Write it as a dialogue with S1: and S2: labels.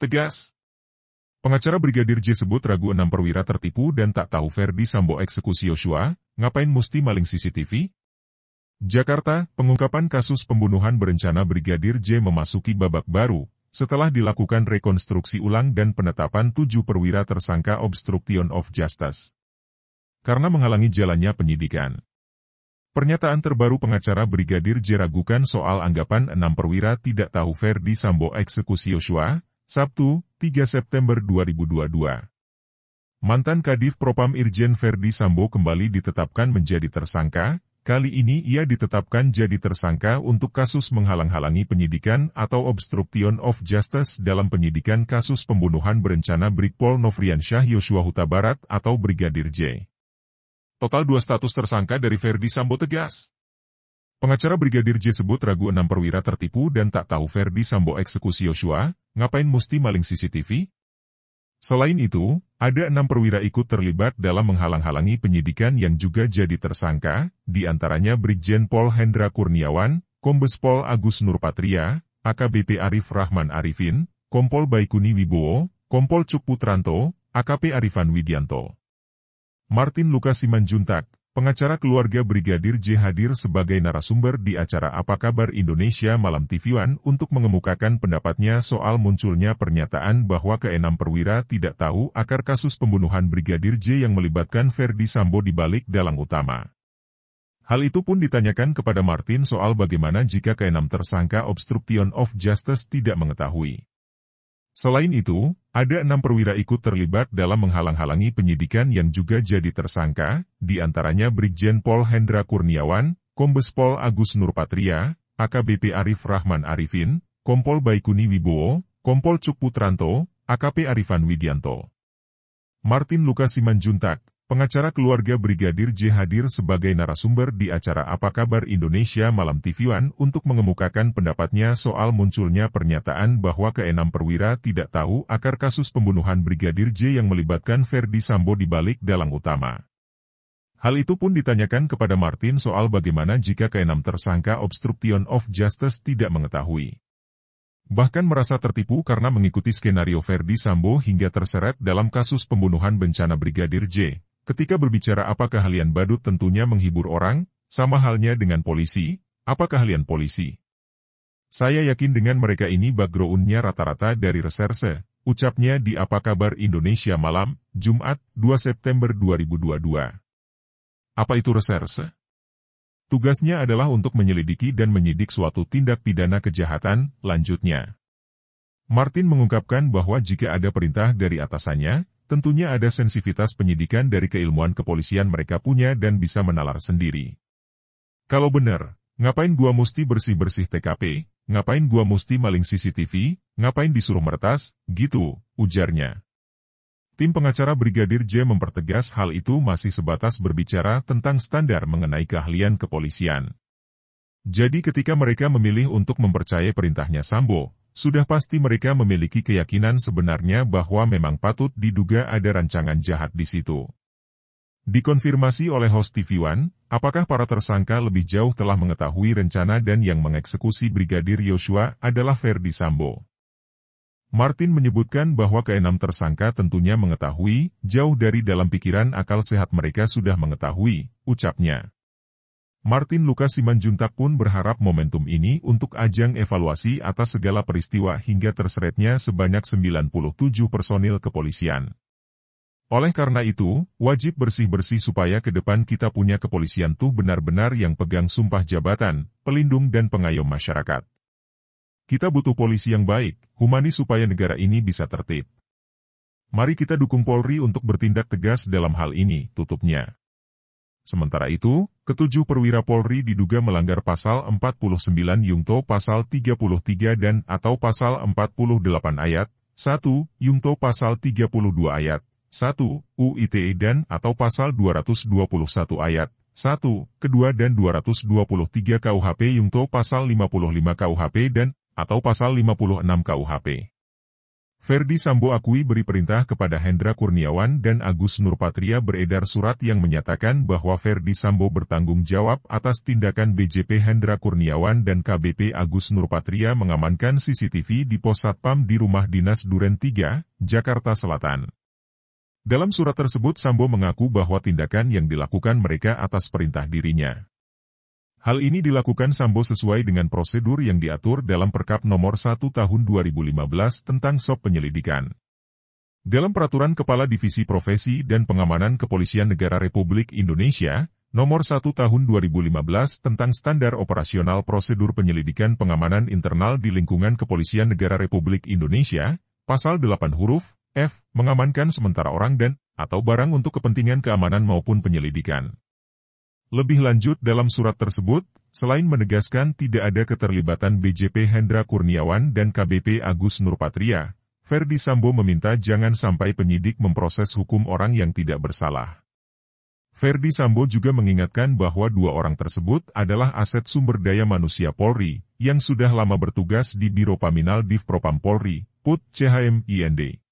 S1: tegas. Pengacara Brigadir J sebut ragu 6 perwira tertipu dan tak tahu Ferdi Sambo eksekusi Yosua, ngapain musti maling CCTV? Jakarta, pengungkapan kasus pembunuhan berencana Brigadir J memasuki babak baru, setelah dilakukan rekonstruksi ulang dan penetapan 7 perwira tersangka obstruction of justice karena menghalangi jalannya penyidikan. Pernyataan terbaru pengacara Brigadir J ragukan soal anggapan 6 perwira tidak tahu Ferdi Sambo eksekusi Yosua, Sabtu, 3 September 2022. Mantan Kadif Propam Irjen Ferdi Sambo kembali ditetapkan menjadi tersangka, kali ini ia ditetapkan jadi tersangka untuk kasus menghalang-halangi penyidikan atau obstruction of justice dalam penyidikan kasus pembunuhan berencana Brigpol Nofriansyah Yosua Huta Barat atau Brigadir J. Total 2 status tersangka dari Ferdi Sambo tegas. Pengacara Brigadir J sebut ragu 6 perwira tertipu dan tak tahu Ferdi Sambo eksekusi Yosua, ngapain musti maling CCTV? Selain itu, ada 6 perwira ikut terlibat dalam menghalang-halangi penyidikan yang juga jadi tersangka, di antaranya Brigjen Pol Hendra Kurniawan, Kombes Pol Agus Nurpatria, AKBP Arif Rahman Arifin, Kompol Baikuni Wibowo, Kompol Cuk Putranto, AKP Arifan Widianto. Martin Lukas Simanjuntak, pengacara keluarga Brigadir J hadir sebagai narasumber di acara Apa Kabar Indonesia Malam TV One untuk mengemukakan pendapatnya soal munculnya pernyataan bahwa ke-6 perwira tidak tahu akar kasus pembunuhan Brigadir J yang melibatkan Ferdi Sambo di balik dalang utama. Hal itu pun ditanyakan kepada Martin soal bagaimana jika ke-6 tersangka obstruction of justice tidak mengetahui. Selain itu, ada 6 perwira ikut terlibat dalam menghalang-halangi penyidikan yang juga jadi tersangka, di antaranya Brigjen Pol Hendra Kurniawan, Kombes Pol Agus Nurpatria, AKBP Arif Rahman Arifin, Kompol Baikuni Wibowo, Kompol Cuk Putranto, AKP Arifan Widianto. Martin Lukas Simanjuntak, pengacara keluarga Brigadir J hadir sebagai narasumber di acara Apa Kabar Indonesia Malam TV One untuk mengemukakan pendapatnya soal munculnya pernyataan bahwa ke-6 perwira tidak tahu akar kasus pembunuhan Brigadir J yang melibatkan Ferdi Sambo di balik dalang utama. Hal itu pun ditanyakan kepada Martin soal bagaimana jika ke-6 tersangka obstruction of justice tidak mengetahui. Bahkan merasa tertipu karena mengikuti skenario Ferdi Sambo hingga terseret dalam kasus pembunuhan bencana Brigadir J. Ketika berbicara apa keahlian badut tentunya menghibur orang, sama halnya dengan polisi, apa keahlian polisi? Saya yakin dengan mereka ini background-nya rata-rata dari reserse, ucapnya di Apa Kabar Indonesia Malam, Jumat, 2 September 2022. Apa itu reserse? Tugasnya adalah untuk menyelidiki dan menyidik suatu tindak pidana kejahatan, lanjutnya. Martin mengungkapkan bahwa jika ada perintah dari atasannya, tentunya ada sensitivitas penyidikan dari keilmuan kepolisian mereka punya dan bisa menalar sendiri. Kalau benar, ngapain gua musti bersih-bersih TKP, ngapain gua musti maling CCTV, ngapain disuruh meretas, gitu, ujarnya. Tim pengacara Brigadir J mempertegas hal itu masih sebatas berbicara tentang standar mengenai keahlian kepolisian. Jadi ketika mereka memilih untuk mempercayai perintahnya Sambo, sudah pasti mereka memiliki keyakinan sebenarnya bahwa memang patut diduga ada rancangan jahat di situ. Dikonfirmasi oleh host TV One, apakah para tersangka lebih jauh telah mengetahui rencana dan yang mengeksekusi Brigadir Yosua adalah Ferdi Sambo. Martin menyebutkan bahwa ke-6 tersangka tentunya mengetahui, jauh dari dalam pikiran akal sehat mereka sudah mengetahui, ucapnya. Martin Lukas Simanjuntak pun berharap momentum ini untuk ajang evaluasi atas segala peristiwa hingga terseretnya sebanyak 97 personil kepolisian. Oleh karena itu, wajib bersih-bersih supaya ke depan kita punya kepolisian tuh benar-benar yang pegang sumpah jabatan, pelindung dan pengayom masyarakat. Kita butuh polisi yang baik, humanis supaya negara ini bisa tertib. Mari kita dukung Polri untuk bertindak tegas dalam hal ini, tutupnya. Sementara itu, ke-7 perwira Polri diduga melanggar pasal 49 Yungto pasal 33 dan atau pasal 48 ayat 1, Yungto pasal 32 ayat 1, UITE dan atau pasal 221 ayat 1, kedua dan 223 KUHP Yungto pasal 55 KUHP dan atau pasal 56 KUHP. Ferdi Sambo akui beri perintah kepada Hendra Kurniawan dan Agus Nurpatria. Beredar surat yang menyatakan bahwa Ferdi Sambo bertanggung jawab atas tindakan BJP Hendra Kurniawan dan KBP Agus Nurpatria mengamankan CCTV di pos Satpam di Rumah Dinas Duren 3, Jakarta Selatan. Dalam surat tersebut Sambo mengaku bahwa tindakan yang dilakukan mereka atas perintah dirinya. Hal ini dilakukan Sambo sesuai dengan prosedur yang diatur dalam Perkap Nomor 1 Tahun 2015 tentang SOP penyelidikan. Dalam Peraturan Kepala Divisi Profesi dan Pengamanan Kepolisian Negara Republik Indonesia, Nomor 1 Tahun 2015 tentang Standar Operasional Prosedur Penyelidikan Pengamanan Internal di Lingkungan Kepolisian Negara Republik Indonesia, Pasal 8 huruf F, mengamankan sementara orang dan atau barang untuk kepentingan keamanan maupun penyelidikan. Lebih lanjut dalam surat tersebut, selain menegaskan tidak ada keterlibatan BJP Hendra Kurniawan dan KBP Agus Nurpatria, Ferdi Sambo meminta jangan sampai penyidik memproses hukum orang yang tidak bersalah. Ferdi Sambo juga mengingatkan bahwa dua orang tersebut adalah aset sumber daya manusia Polri, yang sudah lama bertugas di Biro Paminal Div Propam Polri, PUT CHMIND.